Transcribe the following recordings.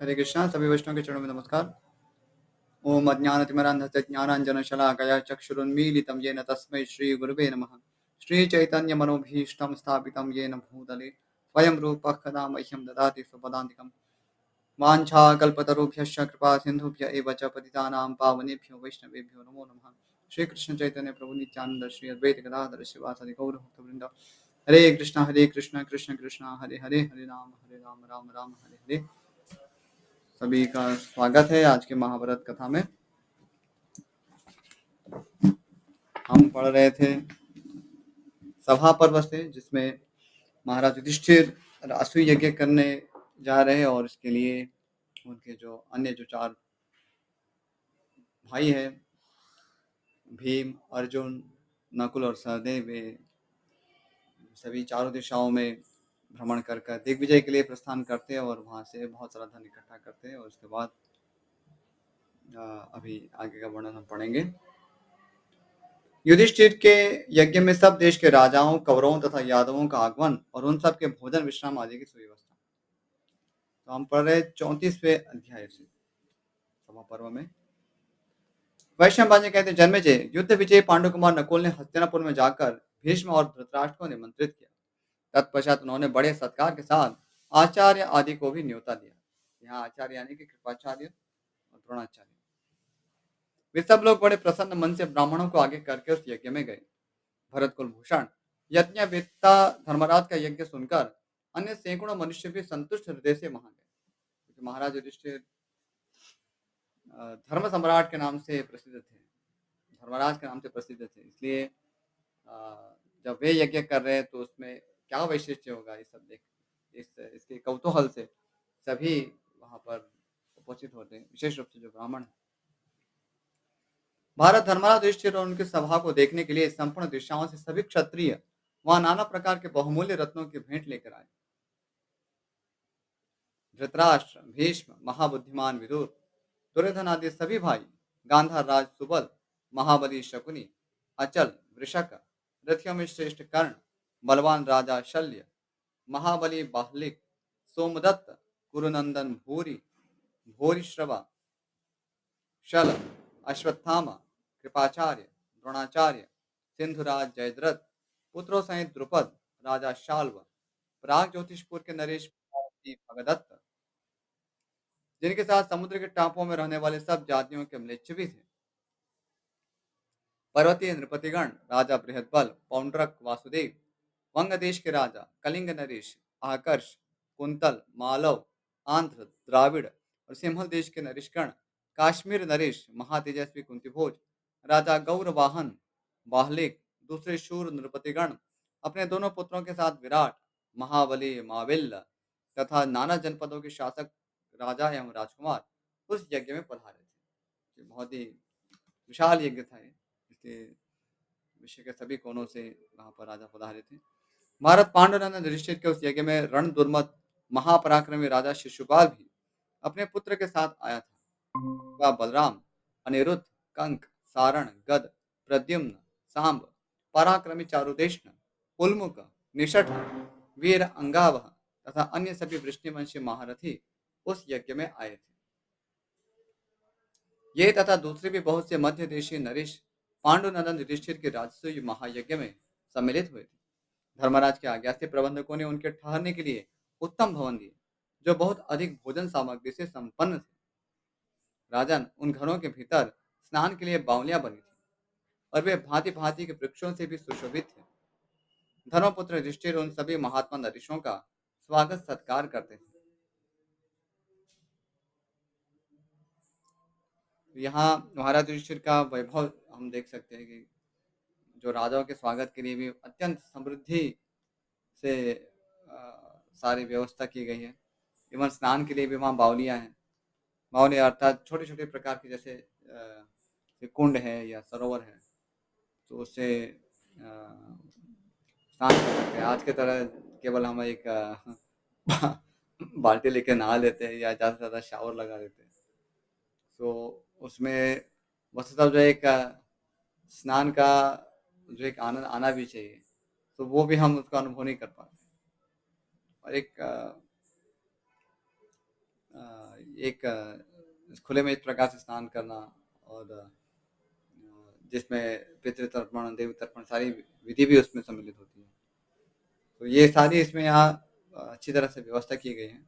हरे कृष्णा सभी वैष्णव के चरणों में नमस्कार। ओम अज्ञानतिमिरान्धस्य ज्ञानाञ्जनशलाकया चक्षुरुन्मीलितं येन तस्मै श्रीगुरुवे नमः। श्रीचैतन्यमनोभीष्टं स्थापितं येन भूतले स्वयं रूपः कदा मह्यं ददाति स्वपदान्तिकं। वाञ्छाकल्पतरुभ्यश्च कृपासिन्धुभ्य एव च पतितानां पावनेभ्यो वैष्णवेभ्यो नमो नमः। श्रीकृष्ण चैतन्य प्रभु नित्यानंद श्री अद्वैत गदाधर शिवासादि गौरभक्तवृंद। हरे कृष्ण कृष्ण कृष्ण हरे हरे हरे राम राम राम हरे हरे। सभी का स्वागत है आज के महाभारत कथा में। हम पढ़ रहे थे सभा पर्व से, जिसमें महाराज युधिष्ठिर राष्ट्रीय यज्ञ करने जा रहे हैं और इसके लिए उनके जो अन्य जो 4 भाई हैं, भीम, अर्जुन, नकुल और सहदेव, वे सभी चारों दिशाओं में भ्रमण कर दिग्विजय के लिए प्रस्थान करते हैं और वहां से बहुत सारा धन इकट्ठा करते हैं। और उसके बाद अभी आगे का वर्णन हम पढ़ेंगे। युधिष्ठिर के यज्ञ में सब देश के राजाओं, कौरवों तथा यादवों का आगमन और उन सब के भोजन विश्राम आदि की सुव्यवस्था। तो हम पढ़ रहे 34वें अध्याय से सभा पर्व में। वैशंपायन कहते, जन्मेजय, युद्ध विजय पांडु कुमार नकुल ने हस्तिनापुर में जाकर भीष्म और धृतराष्ट्र को निमंत्रित किया। तत्पश्चात उन्होंने बड़े सत्कार के साथ आचार्य आदि को भी न्योता दिया। यहाँ आचार्य यानी कि कृपाचार्य और द्रोणाचार्य। वे सब लोग बड़े प्रसन्न मन से ब्राह्मणों को आगे करके उस यज्ञ में गए। भरत कुलभूषण यज्ञवेत्ता धर्मराज का यज्ञ सुनकर अन्य सैकड़ों मनुष्य भी संतुष्ट हृदय से वहां गए, क्योंकि महाराज युधिष्ठिर धर्म सम्राट के नाम से प्रसिद्ध थे, धर्मराज के नाम से प्रसिद्ध थे। इसलिए जब वे यज्ञ कर रहे हैं तो उसमें क्या वैशिष्ट्य होगा, ये सब देख इसके कौतूहल से सभी वहां पर उपस्थित होते हैं, विशेष रूप से जो ब्राह्मण है। भारत धर्मराज युधिष्ठिर और उनकी सभा को देखने के लिए संपूर्ण दिशाओं से सभी क्षत्रिय वहां नाना प्रकार के बहुमूल्य रत्नों की भेंट लेकर आए। धृतराष्ट्र, भीष्म, महाबुद्धिमान विदुर, दुर्योधन आदि सभी भाई, गांधार राज सुबल, महाबली शकुनी, अचल, वृषक, रथियों में श्रेष्ठ कर्ण, बलवान राजा शल्य, महाबली बाहलिक, सोमदत्त, कुरुनंदन भूरी, भूरिश्रवा, शल, अश्वत्थामा, कृपाचार्य, द्रोणाचार्य, सिंधुराज जयद्रथ, पुत्रों सहित द्रुपद, राजा शाल्व, प्राग ज्योतिषपुर के नरेश भगदत्त, जिनके साथ समुद्र के टापुओं में रहने वाले सब जातियों के म्लेच्छ भी थे। पर्वतीय नृपतिगण, राजा बृहदबल, पौंड्रक वासुदेव, वंग देश के राजा, कलिंग नरेश, आकर्ष, कुंतल, मालव, आंध्र, द्राविड़ और सिंहल देश के नरेशगण, काश्मीर नरेश, महातेजस्वी कुंतीभोज, राजा गौरवाहन, बाहलिक, दूसरे शूर नृपतिगण अपने दोनों पुत्रों के साथ विराट, महाबली माविल्य तथा नाना जनपदों के शासक राजा एवं राजकुमार उस यज्ञ में पधारे थे। बहुत ही विशाल यज्ञ था ये, इसलिए विश्व के सभी कोनों से वहां पर राजा पधारे थे। महारथ पांडुनंदन युधिष्ठिर के उस यज्ञ में रण दुर्मत महापराक्रमी राजा शिशुपाल भी अपने पुत्र के साथ आया था। वह बलराम, अनिरुद्ध, कंक, सारण, गद, प्रद्युम्न, सांब, पराक्रमी चारुदेशन, उल्मुक, निषठ, वीर अंगावह तथा अन्य सभी वृष्णिवंशी महारथी उस यज्ञ में आए थे। ये तथा दूसरे भी बहुत से मध्य देशीय नरेश पांडुनंदन युधिष्ठिर के राजसूय महायज्ञ में सम्मिलित हुए थे। धर्मराज के आज्ञा से प्रबंधकों ने उनके ठहरने के लिए उत्तम भवन दिए, जो बहुत अधिक भोजन सामग्री से संपन्न थे। राजन, उन घरों के भीतर स्नान के लिए बावलियां बनी थी और वे भांति भांति के वृक्षों से भी सुशोभित थे। धर्मपुत्र युधिष्ठिर उन सभी महात्मा नरेशों का स्वागत सत्कार करते थे। यहाँ महाराज युधिष्ठिर का वैभव हम देख सकते हैं कि जो राजाओं के स्वागत के लिए भी अत्यंत समृद्धि से सारी व्यवस्था की गई है। इवन स्नान के लिए भी वहाँ बावलियाँ हैं। बावली अर्थात छोटे छोटे प्रकार के, जैसे कुंड है या सरोवर है, तो उससे स्नान कर सकते हैं। आज के तरह केवल हम एक बाल्टी लेके नहा लेते हैं या ज़्यादा से ज़्यादा शावर लगा देते हैं, तो उसमें वस्तुतः जो एक स्नान का जो एक आनंद आना भी चाहिए, तो वो भी हम उसका अनुभव नहीं कर पाते। और एक एक खुले में इस प्रकार से स्नान करना और जिसमें पितृ-तर्पण, देव-तर्पण सारी विधि भी उसमें सम्मिलित होती है। तो ये सारी इसमें यहाँ अच्छी तरह से व्यवस्था की गई है।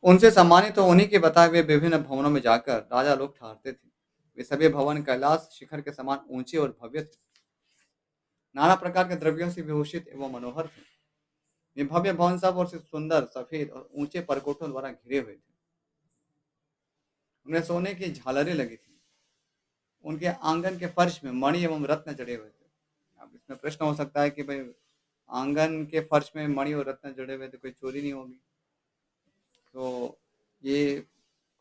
उनसे सम्मानित तो उन्हीं के बताए हुए विभिन्न भवनों में जाकर राजा लोग ठहरते थे। वे सभी भवन कैलाश शिखर के समान ऊंचे और भव्य थे। नाना प्रकार के द्रव्यों से विभूषित एवं मनोहर थे। ये भव्य भवन सब और से सुंदर, सफेद और ऊंचे परकोटों द्वारा घिरे हुए थे। उनमें सोने की झालरें लगी थी। उनके आंगन के फर्श में मणि एवं रत्न जड़े हुए थे। अब इसमें प्रश्न हो सकता है कि भाई आंगन के फर्श में मणि और रत्न जड़े हुए तो कोई चोरी नहीं होगी। तो ये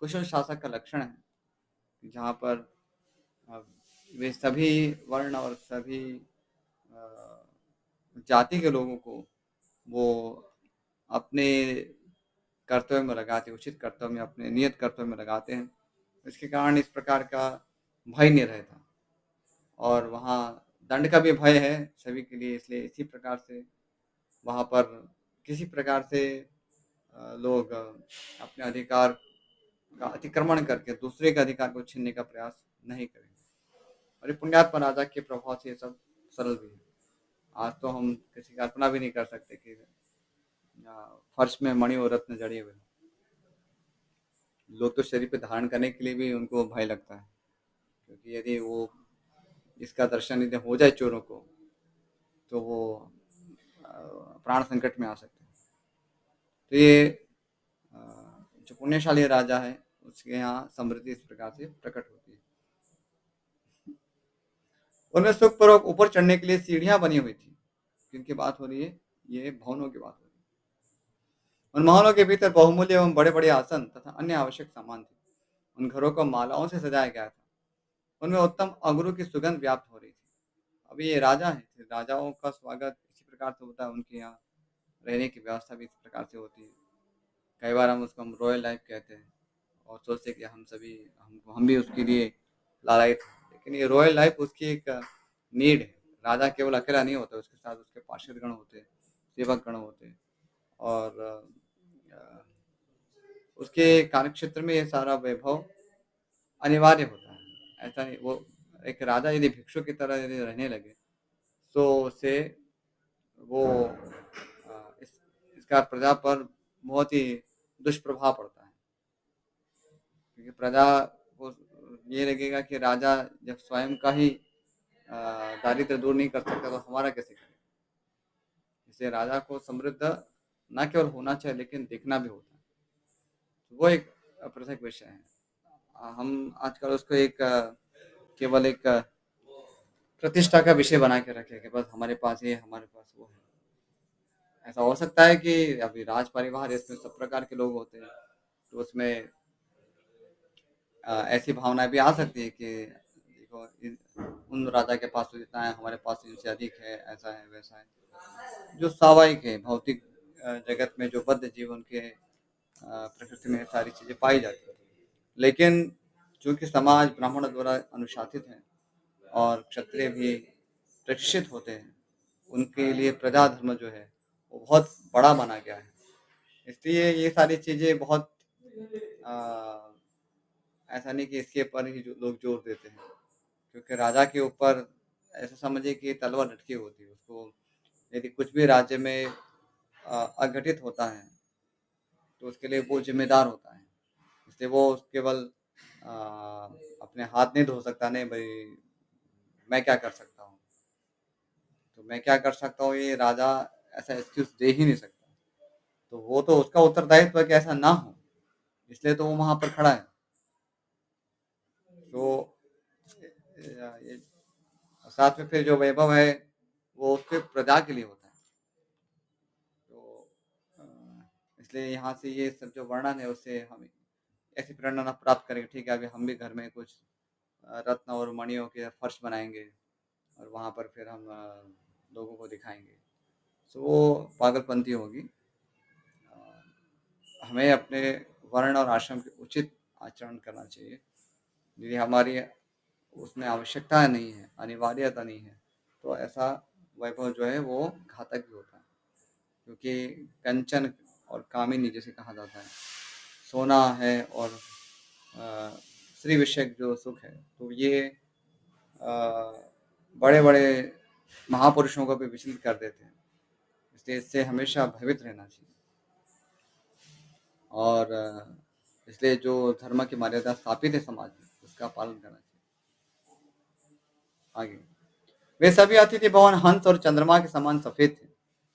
कुशल शासक का लक्षण है, जहाँ पर अ, वे सभी वर्ण और सभी अ, जाति के लोगों को वो अपने कर्तव्य में लगाते, उचित कर्तव्य में, अपने नियत कर्तव्य में लगाते हैं। इसके कारण इस प्रकार का भय नहीं रहता और वहाँ दंड का भी भय है सभी के लिए, इसलिए इसी प्रकार से वहाँ पर किसी प्रकार से लोग अपने अधिकार का अतिक्रमण करके दूसरे के अधिकार को छीनने का प्रयास नहीं करेंगे। और ये पुण्यात्मा राजा के प्रभाव से ये सब सरल भी है। आज तो हम किसी की कल्पना भी नहीं कर सकते कि फर्श में मणि और रत्न जड़े हुए हैं। लोग तो शरीर पे धारण करने के लिए भी उनको भय लगता है, क्योंकि यदि वो इसका दर्शन यदि हो जाए चोरों को तो वो प्राण संकट में आ सकते हैं। तो ये जो पुण्यशाली राजा है उसके यहाँ समृद्धि इस प्रकार से प्रकट होती है। उनमें सुखपूर्वक ऊपर चढ़ने के लिए सीढ़ियां बनी हुई थी। जिनकी बात हो रही है, ये भवनों की बात हो रही है। उन महलों के भीतर बहुमूल्य एवं बड़े बड़े आसन तथा अन्य आवश्यक सामान थे। उन घरों को मालाओं से सजाया गया था। उनमें उत्तम अंगूरों की सुगंध व्याप्त हो रही थी। अभी ये राजा है, राजाओं का स्वागत इसी प्रकार से होता है। उनके यहाँ रहने की व्यवस्था भी इस प्रकार से होती है। कई बार हम रॉयल लाइफ कहते हैं और सोचते हैं कि हम भी उसके लिए लालायित हैं। लेकिन ये रॉयल लाइफ उसकी एक नीड है। राजा केवल अकेला नहीं होता, उसके साथ उसके पार्षद गण होते हैं, सेवक गण होते हैं और अ, उसके कार्यक्षेत्र में ये सारा वैभव अनिवार्य होता है। ऐसा नहीं, वो एक राजा यदि भिक्षु की तरह यदि रहने लगे तो उससे वो इसका प्रजा पर बहुत ही दुष्प्रभाव पड़ता है, क्योंकि प्रजा को ये लगेगा कि राजा जब स्वयं का ही दारिद्र्य दूर नहीं कर सकता तो हमारा कैसे करेगा। इसलिए राजा को समृद्ध न केवल होना चाहिए लेकिन दिखना भी होता है। तो वो एक पृथक विषय है। हम आजकल उसको केवल एक प्रतिष्ठा का विषय बना के रखे कि बस हमारे पास ये है, हमारे पास वो है। ऐसा हो सकता है कि अभी राज परिवार इसमें सब प्रकार के लोग होते हैं, तो उसमें ऐसी भावनाएं भी आ सकती है कि देखो उन राजा के पास तो जितना है हमारे पास इनसे अधिक है, ऐसा है वैसा है, जो स्वाभाविक है भौतिक जगत में, जो बद्ध जीवन के प्रकृति में सारी चीजें पाई जाती है। लेकिन चूंकि समाज ब्राह्मण द्वारा अनुशासित है और क्षत्रिय भी प्रशिक्षित होते हैं, उनके लिए प्रजा धर्म जो है वो बहुत बड़ा माना गया है। इसलिए ये सारी चीजें बहुत अ, ऐसा नहीं कि इसके ऊपर ही जो लोग जोर देते हैं, क्योंकि राजा के ऊपर ऐसा समझिए कि तलवार लटकी होती है। उसको यदि कुछ भी राज्य में अघटित होता है तो उसके लिए वो जिम्मेदार होता है। इसलिए वो केवल अपने हाथ नहीं धो सकता, नहीं भाई मैं क्या कर सकता हूँ, तो मैं क्या कर सकता हूँ ये राजा ऐसा एक्सक्यूज दे ही नहीं सकता। तो वो तो उसका उत्तरदायित्व है कि ऐसा ना हो, इसलिए तो वो वहां पर खड़ा है। तो ये साथ में फिर जो वैभव है वो उसके प्रजा के लिए होता है। तो अ, इसलिए यहाँ से ये सब जो वर्णन है उससे हम ऐसी प्रेरणा प्राप्त करेंगे। ठीक है, अभी हम भी घर में कुछ रत्न और मणियों के फर्श बनाएंगे और वहाँ पर फिर हम लोगों को दिखाएंगे, तो वो पागलपंती होगी। हमें अपने वर्ण और आश्रम के उचित आचरण करना चाहिए। यदि हमारी उसमें आवश्यकता नहीं है, अनिवार्यता नहीं है, तो ऐसा वैभव जो है वो घातक भी होता है। क्योंकि कंचन और कामिनी जिसे कहा जाता है, सोना है और अ, स्त्री विषयक जो सुख है, तो ये बड़े-बड़े महापुरुषों को भी विचलित कर देते हैं। इसलिए इससे हमेशा भयभीत रहना चाहिए और इसलिए जो धर्म की मर्यादा स्थापित है समाज में, उसका पालन करना चाहिए। आगे, वे सभी अतिथि भवन हंस और चंद्रमा के समान सफेद थे।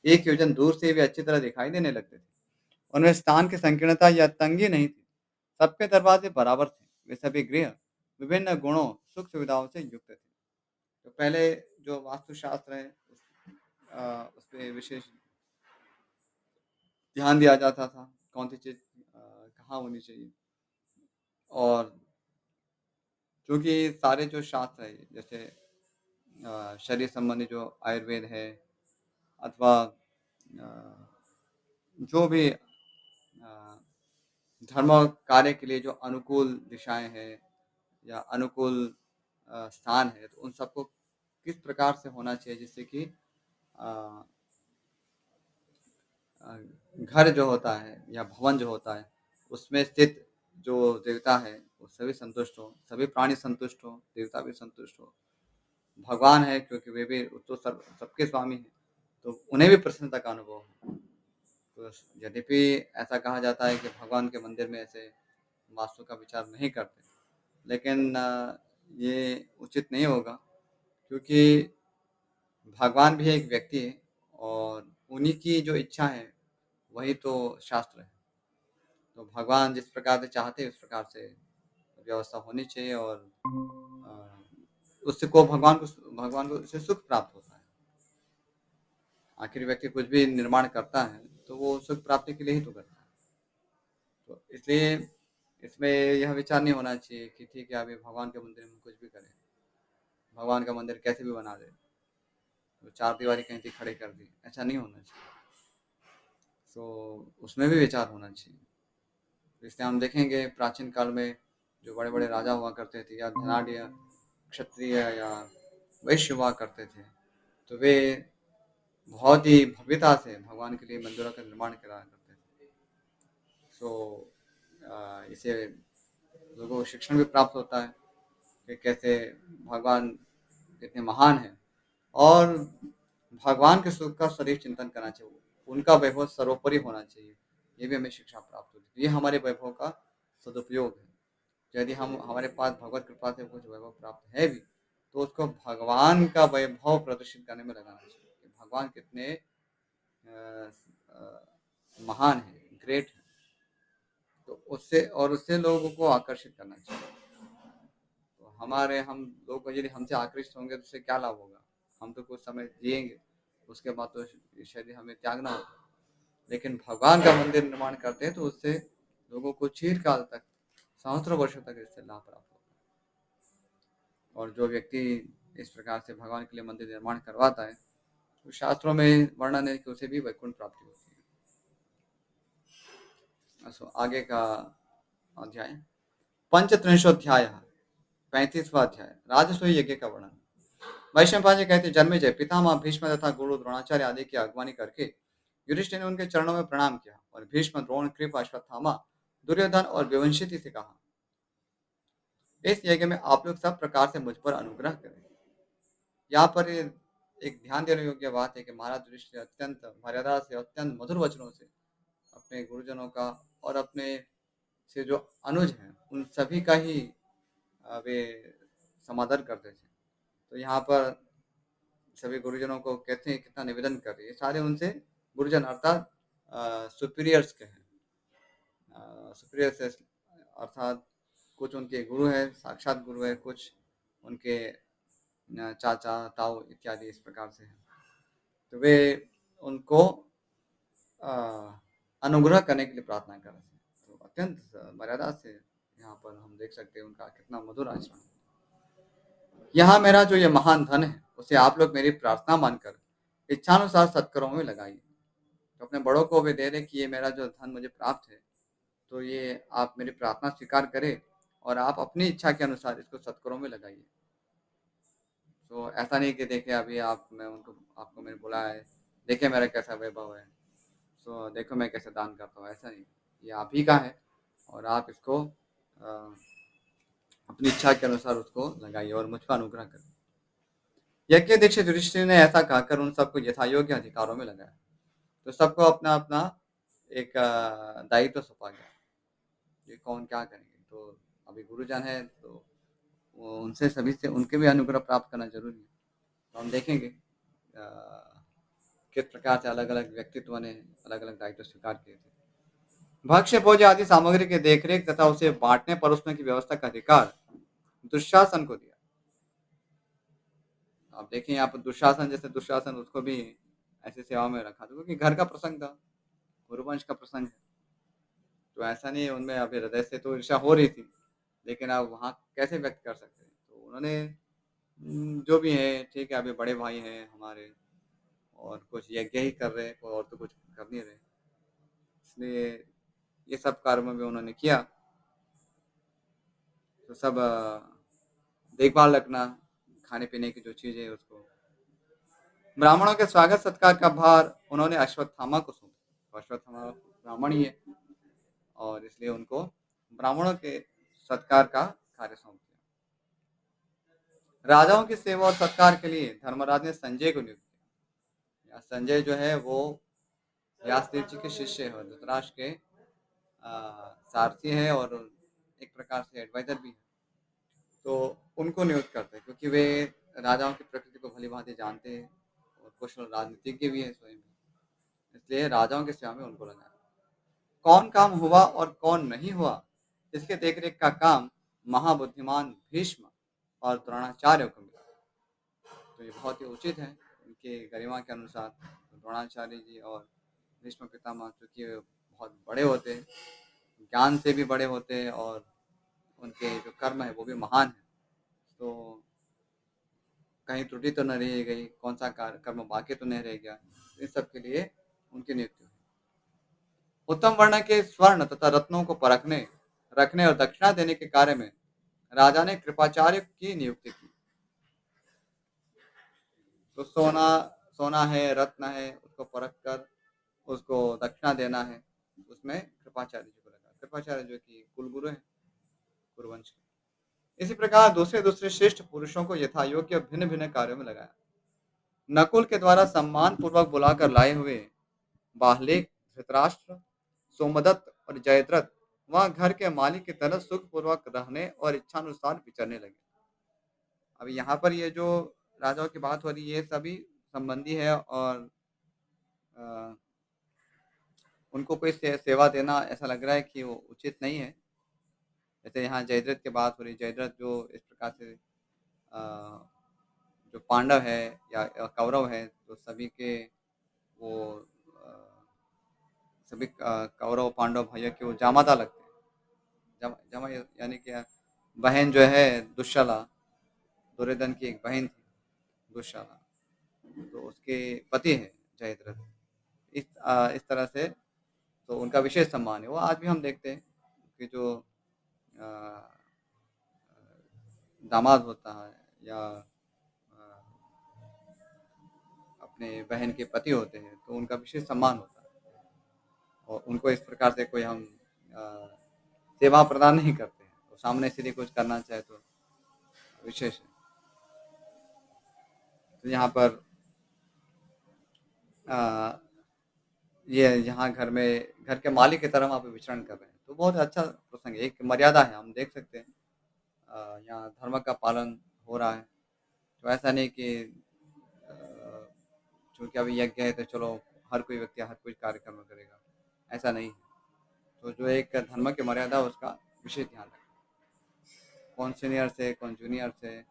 एक योजन दूर से वे अच्छी तरह दिखाई देने लगते थे। उनमें स्थान की संकीर्णता या तंगी नहीं थी। सबके दरवाजे बराबर थे। वे सभी गृह विभिन्न गुणों, सुख सुविधाओं से युक्त थे। तो पहले जो वास्तुशास्त्र है, उस पे विशेष ध्यान दिया जाता था, कौन-सी चीज़ कहाँ होनी चाहिए। और चूँकि सारे जो शास्त्र है, जैसे शरीर संबंधी जो आयुर्वेद है अथवा जो भी धर्म और कार्य के लिए जो अनुकूल दिशाएँ हैं या अनुकूल स्थान है, तो उन सबको किस प्रकार से होना चाहिए जिससे कि अ अ, घर जो होता है या भवन जो होता है, उसमें स्थित जो देवता है, वो सभी संतुष्ट हों, सभी प्राणी संतुष्ट हों, देवता भी संतुष्ट हों। भगवान है क्योंकि वे भी तो सबके स्वामी हैं, तो उन्हें भी प्रसन्नता का अनुभव हो। तो यद्यपि ऐसा कहा जाता है कि भगवान के मंदिर में ऐसे वास्तु का विचार नहीं करते, लेकिन ये उचित नहीं होगा क्योंकि भगवान भी एक व्यक्ति है और उन्हीं की जो इच्छा है, वही तो शास्त्र है। तो भगवान जिस प्रकार से चाहते हैं, उस प्रकार से व्यवस्था होनी चाहिए और उससे को भगवान को उससे सुख प्राप्त होता है। आखिर व्यक्ति कुछ भी निर्माण करता है, तो वो सुख प्राप्ति के लिए ही तो करता है। तो इसलिए इसमें यह विचार नहीं होना चाहिए कि ठीक है, अभी भगवान के मंदिर में कुछ भी करें, भगवान का मंदिर कैसे भी बना दें, तो चारदीवारी कहीं थी खड़े कर दी, ऐसा नहीं होना चाहिए। तो उसमें भी विचार होना चाहिए। तो इसलिए हम देखेंगे प्राचीन काल में जो बड़े-बड़े राजा हुआ करते थे या धनाढ्य, क्षत्रिय या वैश्य हुआ करते थे, तो वे बहुत ही भव्यता से भगवान के लिए मंदिरों का निर्माण करा करते थे। सो इससे लोगों को शिक्षण भी प्राप्त होता है कि कैसे भगवान कितने महान हैं और भगवान के सुख का सदैव चिंतन करना चाहिए। उनका वैभव सर्वोपरि होना चाहिए। ये भी हमें शिक्षा प्राप्त होती है। ये हमारे वैभव का सदुपयोग है। यदि हम हमारे पास भगवत कृपा से कुछ वैभव प्राप्त है भी, तो उसको भगवान का वैभव प्रदर्शित करने में लगाना चाहिए कि भगवान कितने अ, अ, महान हैं, ग्रेट हैं। तो उससे लोगों को आकर्षित करना चाहिए। तो हम लोग यदि हमसे आकृष्ट होंगे तो उससे क्या लाभ होगा? हम तो कुछ समय जिएँगे, उसके बाद तो इस शरीर हमें त्यागना होगा। लेकिन भगवान का मंदिर निर्माण करते हैं तो उससे लोगों को चिरकाल तक, सहस्त्रों वर्षों तक इससे लाभ प्राप्त होगा। और जो व्यक्ति इस प्रकार से भगवान के लिए मंदिर निर्माण करवाता है, तो शास्त्रों में वर्णन है कि उसे भी वैकुंठ प्राप्ति होती है। आगे का अध्याय पंचत्रिंशोऽध्यायः 35वां अध्याय राजसूय यज्ञ का वर्णन। वैशंपायन जी कहते जन्मेजय पितामह भीष्म तथा गुरु द्रोणाचार्य आदि की अगवानी करके युधिष्ठिर ने उनके चरणों में प्रणाम किया और भीष्म द्रोण कृप अश्वत्थामा दुर्योधन और विवंशिति से कहा, इस यज्ञ में आप लोग सब प्रकार से मुझ पर अनुग्रह करें। यहाँ पर एक ध्यान देने योग्य बात है कि महाराज युधिष्ठिर अत्यंत मर्यादा से अत्यंत मधुर वचनों से अपने गुरुजनों का और अपने से जो अनुज हैं उन सभी का ही वे समादर करते थे। तो यहाँ पर सभी गुरुजनों को कहते हैं कितना निवेदन कर रही है, सारे उनसे गुरुजन अर्थात सुपीरियर्स के हैं। सुपीरियर्स अर्थात कुछ उनके गुरु हैं, साक्षात गुरु है, कुछ उनके चाचा ताऊ इत्यादि इस प्रकार से हैं। तो वे उनको अ, अनुग्रह करने के लिए प्रार्थना कर रहे थे। तो अत्यंत मर्यादा से यहाँ पर हम देख सकते हैं उनका कितना मधुर आचरण। यहाँ मेरा जो ये महान धन है, उसे आप लोग मेरी प्रार्थना मानकर इच्छानुसार सत्कर्मों में लगाइए। तो अपने बड़ों को वे दे रहे कि ये मेरा जो धन मुझे प्राप्त है, तो ये आप मेरी प्रार्थना स्वीकार करें और आप अपनी इच्छा के अनुसार इसको सत्कर्मों में लगाइए। तो ऐसा नहीं कि देखिए अभी आप मैं उनको आपको मैंने बुलाया है, देखिए मेरा कैसा वैभव है। तो देखो मैं कैसे दान करता हूँ, ऐसा नहीं। ये आप ही का है और आप इसको अपनी इच्छा के अनुसार उसको लगाइए और मुझ पर अनुग्रह करें। यज्ञ दीक्षित युधिष्ठिर ने ऐसा कहकर उन सबको यथायोग्य अधिकारों में लगाया। तो सबको अपना-अपना एक दायित्व सौंपा गया, कि कौन क्या करेंगे। तो अभी गुरुजन हैं तो वो उनसे सभी से उनके भी अनुग्रह प्राप्त करना ज़रूरी है। तो हम देखेंगे किस प्रकार से अलग-अलग व्यक्तित्व ने अलग-अलग दायित्व स्वीकार किए थे। भक्ष्य भोज्य आदि सामग्री की देखरेख तथा उसे बाँटने परोसने की व्यवस्था का अधिकार दुशासन को दिया। आप देखिए यहाँ पर दुशासन जैसे दुशासन उसको भी ऐसी सेवा में रखा था क्योंकि घर का प्रसंग था, गुरुवंश का प्रसंग है। तो ऐसा नहीं है उनमें अभी हृदय से तो ईर्ष्या हो रही थी, लेकिन अब वहाँ कैसे व्यक्त कर सकते हैं? तो उन्होंने जो भी है ठीक है, अभी बड़े भाई हैं हमारे और कुछ यज्ञ ही कर रहे हैं, कोई और तो कुछ कर नहीं रहे। इसलिए ये सब कार्यों में भी उन्होंने किया। तो सब देखभाल रखना, खाने-पीने की जो चीज़ है उसको। ब्राह्मणों के स्वागत सत्कार का भार उन्होंने अश्वत्थामा को सौंपा। अश्वत्थामा ब्राह्मण ही है और इसलिए उनको ब्राह्मणों के सत्कार का कार्य सौंप दिया। राजाओं की सेवा और सत्कार के लिए धर्मराज ने संजय को नियुक्त किया। संजय जो है वो व्यासदेव जी के शिष्य है और धृतराष्ट्र के सारथी है और एक प्रकार से एडवाइजर भी है। तो उनको नियुक्त करते हैं क्योंकि वे राजाओं की प्रकृति को भली-भाँति जानते हैं और कुशल राजनीतिज्ञ भी हैं स्वयं। इसलिए राजाओं की सेवा में उनको लगाया। कौन काम हुआ और कौन नहीं हुआ, इसके देखरेख का काम महाबुद्धिमान भीष्म और द्रोणाचार्य को मिला। तो ये बहुत ही उचित है, उनकी गरिमा के अनुसार। द्रोणाचार्य जी और भीष्म पितामह चूँकि बहुत बड़े होते हैं, ज्ञान से भी बड़े होते हैं और उनके जो कर्म है वो भी महान है। तो कहीं त्रुटि तो नहीं रह गई, कौन-सा कर्म बाकी तो नहीं रह गया, इन सब के लिए उनकी नियुक्ति हुई। उत्तम वर्ण के स्वर्ण तथा रत्नों को परखने, रखने और दक्षिणा देने के कार्य में राजा ने कृपाचार्य की नियुक्ति की। तो सोना सोना है, रत्न है, उसको परख कर उसको दक्षिणा देना है, उसमें कृपाचार्य जी को लगा। कृपाचार्य जो कि कुलगुरु हैं कुरुवंश के। इसी प्रकार दूसरे-दूसरे श्रेष्ठ पुरुषों को यथायोग्य भिन्न-भिन्न कार्यों में लगाया। नकुल के द्वारा सम्मान पूर्वक बुलाकर लाए हुए बाहलिक, धृतराष्ट्र, सोमदत्त और जयद्रथ वहां घर के मालिक की तरह सुखपूर्वक रहने और इच्छानुसार विचरने लगे। अब यहाँ पर ये जो राजाओं की बात हो रही है, ये सभी संबंधी है और अ, उनको कोई सेवा देना ऐसा लग रहा है कि वो उचित नहीं है। जैसे यहाँ जयद्रथ की बात हो रही है, जयद्रथ जो इस प्रकार से जो पांडव है या कौरव है, तो सभी के वो अ, सभी कौरव पांडव भाइयों के वो जामाता लगते हैं। जमा यानी कि बहन जो है दुश्शला, दुर्योधन की एक बहन थी दुश्शला, तो उसके पति हैं जयद्रथ। इस तरह से तो उनका विशेष सम्मान है। वो आज भी हम देखते हैं कि जो अ, दामाद होता है या अपने बहन के पति होते हैं, तो उनका विशेष सम्मान होता है और उनको इस प्रकार से कोई हम अ, सेवा प्रदान नहीं करते हैं। तो सामने से यदि कुछ करना चाहे तो विशेष है। तो यहाँ पर अ, ये यहाँ घर के मालिक की तरह वहाँ पे विचरण कर रहे हैं, तो बहुत अच्छा प्रसंग है, एक मर्यादा है, हम देख सकते हैं। यहाँ धर्म का पालन हो रहा है, तो ऐसा नहीं कि अ, चूँकि अभी यज्ञ है तो चलो हर कोई व्यक्ति हर कोई कार्यक्रम करेगा, ऐसा नहीं है। तो जो एक धर्म की मर्यादा है उसका विशेष ध्यान रखें। कौन सीनियर से, कौन जूनियर से,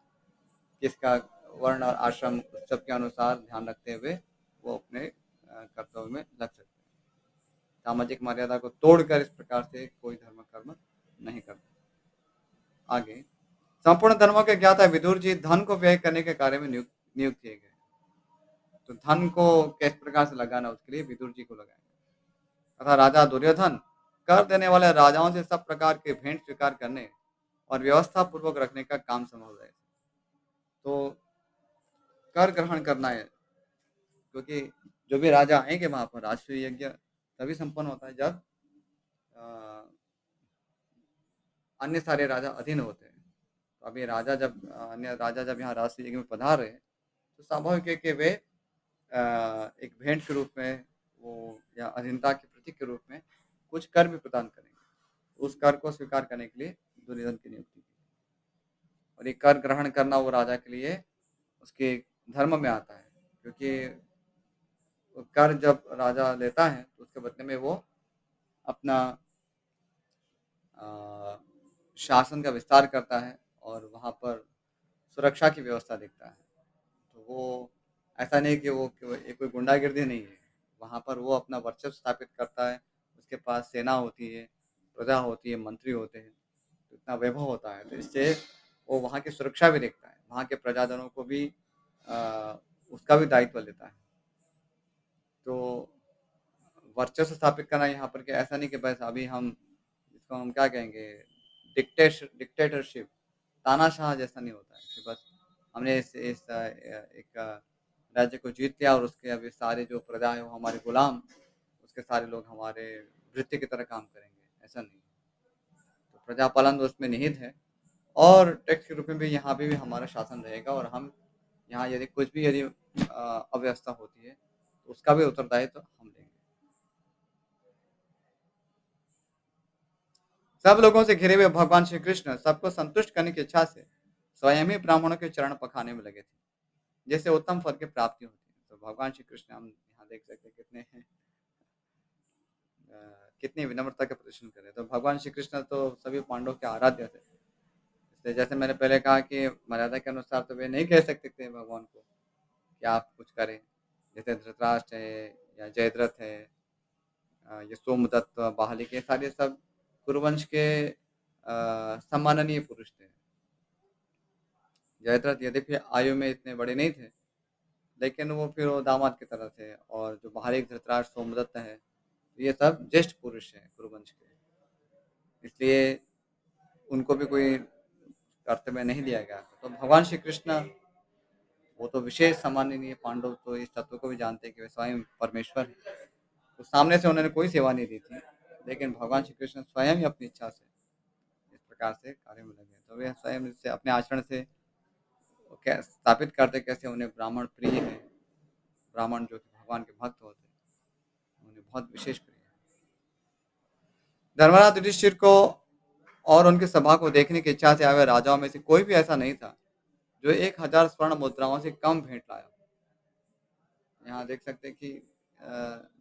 किसका वर्ण और आश्रम उस सब के अनुसार ध्यान रखते हुए वो अपने कर्तव्य में लग सकते हैं। सामाजिक मर्यादा को तोड़कर इस प्रकार से कोई धर्म कर्म नहीं करता। आगे संपूर्ण धर्मों के ज्ञाता विदुर जी धन को व्यय करने के कार्य में नियुक्त किए गए। तो धन को किस प्रकार से लगाना उसके लिए विदुर जी को लगाया गया। तथा राजा दुर्योधन कर देने वाले राजाओं से सब प्रकार के भेंट स्वीकार करने और व्यवस्था पूर्वक रखने का काम संभल रहे थे। तो कर ग्रहण करना है क्योंकि जो भी राजा आएंगे वहां पर राष्ट्रीय यज्ञ तभी संपन्न होता है जब अ, अन्य सारे राजा अधीन होते हैं। तो अभी अन्य राजा जब यहाँ राष्ट्रीय यज्ञ में पधार रहे हैं, तो स्वाभाविक है कि वे एक भेंट के रूप में वो या अधीनता के प्रतीक के रूप में कुछ कर भी प्रदान करेंगे। उस कर को स्वीकार करने के लिए दुर्योधन की नियुक्ति की। और ये कर ग्रहण करना वो राजा के लिए उसके धर्म में आता है, क्योंकि वो कर जब राजा लेता है तो उसके बदले में वो अपना अ, शासन का विस्तार करता है और वहाँ पर सुरक्षा की व्यवस्था देखता है। तो वो ऐसा नहीं कि वो ये कोई गुंडागिर्दी नहीं है। वहाँ पर वो अपना वर्चस्व स्थापित करता है, उसके पास सेना होती है, प्रजा होती है, मंत्री होते हैं, तो इतना वैभव होता है। तो इससे वो वहाँ की सुरक्षा भी देखता है, वहाँ के प्रजाजनों को भी उसका भी दायित्व लेता है। तो वर्चस्व स्थापित करना यहाँ पर क्या ऐसा नहीं कि बस अभी हम इसको हम क्या कहेंगे डिक्टेटरशिप तानाशाह जैसा नहीं होता है कि बस हमने एक राज्य को जीत लिया और उसके अभी सारे जो प्रजा है वो हमारे गुलाम, उसके सारे लोग हमारे भृत्य की तरह काम करेंगे, ऐसा नहीं। तो प्रजापालन तो उसमें निहित है और टैक्स के रूप में भी यहाँ पे भी हमारा शासन रहेगा और हम यहाँ यदि अव्यवस्था होती है, तो उसका भी उत्तरदायित्व हम लेंगे। सब लोगों से घिरे हुए भगवान श्री कृष्ण सबको संतुष्ट करने की इच्छा से स्वयं ही ब्राह्मणों के चरण पखाने में लगे थे, जैसे उत्तम फल की प्राप्ति होती है। तो भगवान श्री कृष्ण हम यहाँ देख सकते हैं अ, कितनी विनम्रता का प्रदर्शन कर रहे हैं। तो भगवान श्री कृष्ण तो सभी पांडवों के आराध्य थे। इसलिए जैसे मैंने पहले कहा कि मर्यादा के अनुसार तो वे नहीं कह सकते थे भगवान को कि आप कुछ करें। जैसे धृतराष्ट्र है या जयद्रथ है, ये सोमदत्त, बाहलिक, ये सारे सब कुरुवंश के सम्माननीय पुरुष थे। जयद्रथ यद्यपि आयु में इतने बड़े नहीं थे, लेकिन वो फिर वो दामाद की तरह थे और जो बाहलिक, धृतराष्ट्र, सोमदत्त हैं, ये सब ज्येष्ठ पुरुष हैं कुरुवंश के। इसलिए उनको भी कोई कर्तव्य नहीं दिया गया। तो भगवान श्री कृष्ण वो तो विशेष सम्माननीय, पांडव तो इस तत्व को भी जानते हैं कि वे स्वयं परमेश्वर हैं। तो सामने से उन्होंने कोई सेवा नहीं दी थी, लेकिन भगवान श्री कृष्ण स्वयं ही अपनी इच्छा से इस प्रकार से कार्य में लगे। तो वे स्वयं से अपने आचरण से वो कै स्थापित करते कैसे उन्हें ब्राह्मण प्रिय हैं। ब्राह्मण जो कि भगवान के भक्त होते हैं, उन्हें बहुत विशेष प्रिय है। धर्मराज युधिष्ठिर को और उनकी सभा को देखने की इच्छा से आए हुए राजाओं में से कोई भी ऐसा नहीं था, जो 1000 स्वर्ण मुद्राओं से कम भेंट लाया। यहाँ देख सकते हैं कि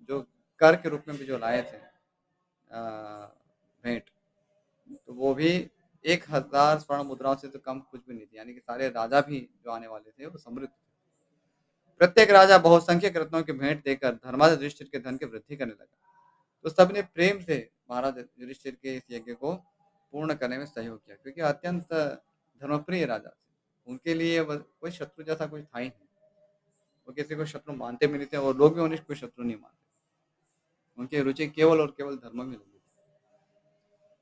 जो कर के रूप में भी जो लाए थे भेंट, तो वो भी 1000 स्वर्ण मुद्राओं से तो कम कुछ भी नहीं थी। यानी कि सारे राजा भी जो आने वाले थे वो समृद्ध थे। प्रत्येक राजा बहुसंख्यक रत्नों की भेंट देकर धर्माज युधिष्ठिर के धन की वृद्धि करने लगा। तो सबने प्रेम से महाराज युधिष्ठिर के इस यज्ञ को पूर्ण करने में सहयोग किया, क्योंकि अत्यंत धर्मप्रिय राजा थे। उनके लिए कोई शत्रु जैसा कोई था ही नहीं। वो किसी को शत्रु मानते भी नहीं थे और लोग भी उन्हें कोई शत्रु नहीं मानते। उनकी रुचि केवल और केवल धर्म में लगी थी।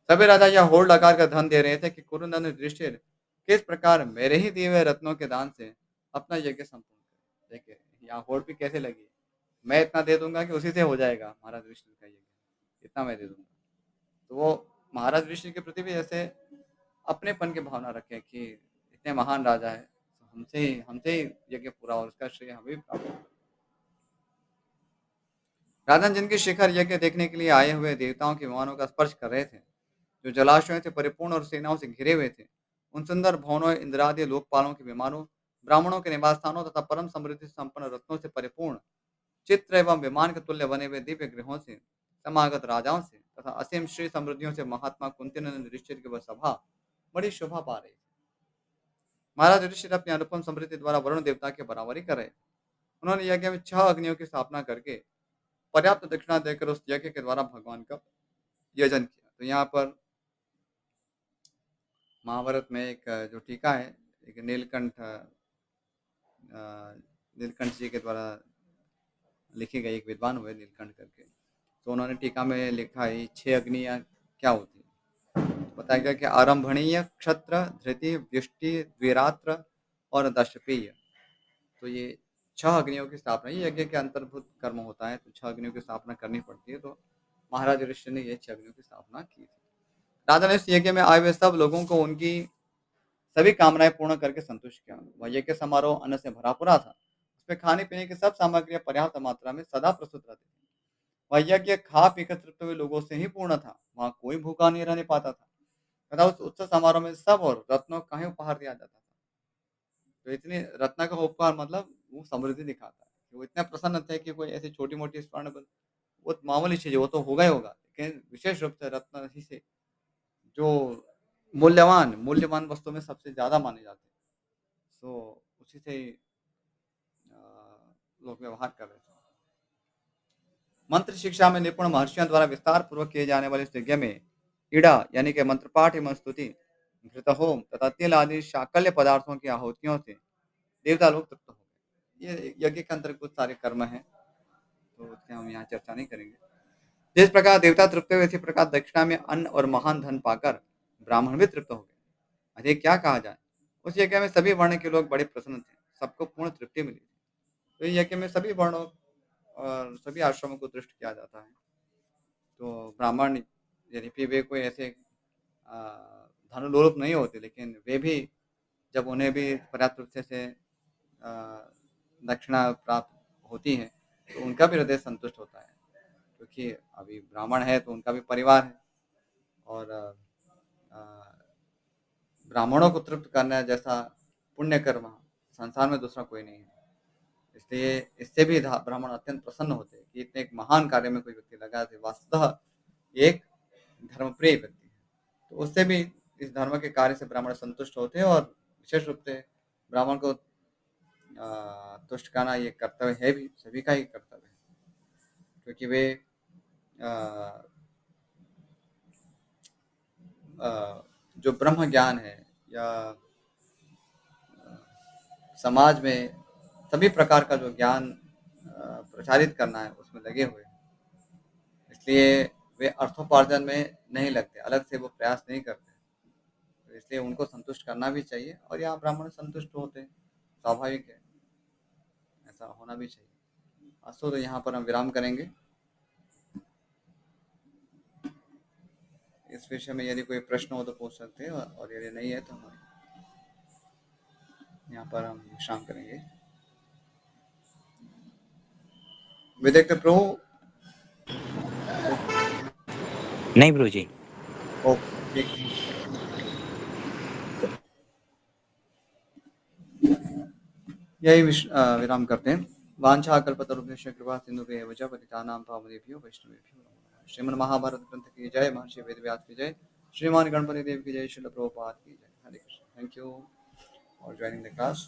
सभी राजा यह होड़ लगाकर धन दे रहे थे कि कुरुनंदन युधिष्ठिर किस प्रकार मेरे ही दिए हुए रत्नों के दान से अपना यज्ञ संपूर्ण करे। देखिए यहाँ होड़ भी कैसे लगी है। मैं इतना दे दूंगा कि उसी से हो जाएगा महाराज युधिष्ठिर का यज्ञ, इतना मैं दे दूंगा। तो वो महाराज युधिष्ठिर के प्रति भी ऐसे अपनेपन की भावना रखे कि इतने महान राजा है, तो हमसे ही यज्ञ पूरा और उसका श्रेय हमें भी प्राप्त होगा। राजन जिनके शिखर यज्ञ देखने के लिए आए हुए देवताओं के विमानों का स्पर्श कर रहे थे, जो जलाशयों से परिपूर्ण और सेनाओं से घिरे हुए थे, उन सुंदर भवनों, इंद्रादि लोकपालों के विमानों, ब्राह्मणों के निवास स्थानों तथा परम समृद्धि संपन्न रत्नों से परिपूर्ण चित्र एवं विमान के तुल्य बने हुए दिव्य गृहों से, समागत राजाओं से तथा असीम श्री समृद्धियों से महात्मा कुंतीनंद युधिष्ठिर की वह सभा बड़ी शोभा पा रही थी। महाराज युधिष्ठिर अपनी अनुपम समृद्धि द्वारा वरुण देवता के बराबरी कर रहे थे। उन्होंने यज्ञ में 6 अग्नियों की स्थापना करके पर्याप्त दक्षिणा देकर उस यज्ञ के द्वारा भगवान का यजन किया। तो यहाँ पर महाभारत में एक जो टीका है, एक अ, नीलकंठ जी के द्वारा लिखी गई, एक विद्वान हुए नीलकंठ करके। तो उन्होंने टीका में लिखा है 6 अग्नियाँ क्या होती हैं। तो बताया गया कि आरंभणीय, क्षत्र, धृति, व्यष्टि, द्विरात्र और दशपीय। तो ये 6 अग्नियों की स्थापना, ये यज्ञ के अंतर्भूत कर्म होता है, तो 6 अग्नियों की स्थापना करनी पड़ती है, तो महाराज युधिष्ठिर ने ये 6 अग्नियों की स्थापना की थी। राजा ने इस यज्ञ में आए हुए सब लोगों को उनकी सभी कामनाएँ पूर्ण करके संतुष्ट किया। वह यज्ञ समारोह अन्न से भरा पूरा था। उसमें खाने-पीने की सब सामग्रियाँ पर्याप्त मात्रा में सदा प्रस्तुत रहती थी। वह यज्ञ खा-पीकर तृप्त हुए लोगों से ही पूर्ण था। वहाँ कोई भूखा नहीं रहने पाता था तथा उस उत्सव समारोह में सब और रत्नों का ही उपहार दिया जाता था। तो इतने रत्न का उपहार मतलब वो समृद्धि दिखाता है। वो इतने प्रसन्न थे कि कोई ऐसी छोटी-मोटी स्वर्ण ब वो मामूली चीज़ है, वो तो होगा ही होगा। लेकिन विशेष रूप से रत्न ही से जो मूल्यवान वस्तु में सबसे ज़्यादा माने जाते हैं। सो उसी से ही लोग व्यवहार कर रहे थे। मंत्र शिक्षा में निपुण महर्षियों द्वारा विस्तार पूर्वक किए जाने वाले इस यज्ञ में इड़ा यानी कि मंत्र पाठ एवं स्तुति, घृतहोम तथा तिल आदि शाकल्य पदार्थों की आहुतियों से देवता लोग तृप्त हो गए। ये यज्ञ के अंतर्गत सारे कर्म हैं, तो उसकी हम यहाँ चर्चा नहीं करेंगे। जिस प्रकार देवता तृप्त हुए, इसी प्रकार दक्षिणा में अन्न और महान धन पाकर ब्राह्मण भी तृप्त हो गए। अरे क्या कहा जाए, उस यज्ञ में सभी वर्ण के लोग बड़े प्रसन्न थे, सबको पूर्ण तृप्ति मिली। तो ये यज्ञ में सभी वर्णों और सभी आश्रमों को दृष्ट किया जाता है। तो ब्राह्मण यद्यपि वे कोई ऐसे अ, धनलोलुप नहीं होते, लेकिन वे भी जब उन्हें भी पर्याप्त रूप से अ, दक्षिणा प्राप्त होती है, तो उनका भी हृदय संतुष्ट होता है। क्योंकि अभी ब्राह्मण है, तो उनका भी परिवार है और अ, ब्राह्मणों को तृप्त करना जैसा पुण्य कर्म संसार में दूसरा कोई नहीं है। इसलिए इससे भी ब्राह्मण अत्यंत प्रसन्न होते हैं कि इतने एक महान कार्य में कोई व्यक्ति लगा है, वस्तुतः एक धर्मप्रिय व्यक्ति है। तो उससे भी इस धर्म के कार्य से ब्राह्मण संतुष्ट होते हैं और विशेष रूप से ब्राह्मण को तुष्ट करना ये कर्तव्य है भी, सभी का ही कर्तव्य है। क्योंकि वे अ, जो ब्रह्म ज्ञान है या समाज में सभी प्रकार का जो ज्ञान प्रचारित करना है, उसमें लगे हुए हैं। इसलिए वे अर्थोपार्जन में नहीं लगते, अलग से वो प्रयास नहीं करते। तो इसलिए उनको संतुष्ट करना भी चाहिए और यहाँ ब्राह्मण संतुष्ट होते हैं, स्वाभाविक है, ऐसा होना भी चाहिए। तो यहाँ पर हम विराम करेंगे। इस विषय में यदि कोई प्रश्न हो तो पूछ सकते हैं और यदि नहीं है तो हम यहाँ पर हम विश्राम करेंगे। विदेक प्रभु। नहीं ब्रो जी। ओके, ठीक है। यही विराम करते हैं। वांछा कल्पतरुभ्यश्च कृपा सिंधुभ्येव च पतितानां पावनेभ्यो वैष्णवेभ्यो नमो नमः। श्रीमद् महाभारत ग्रंथ की जय, महर्षि वेदव्यास की जय, श्रीमान गणपति देव की जय, श्रील प्रभुपाद की जय। Hare Krishna. Thank you for joining the class.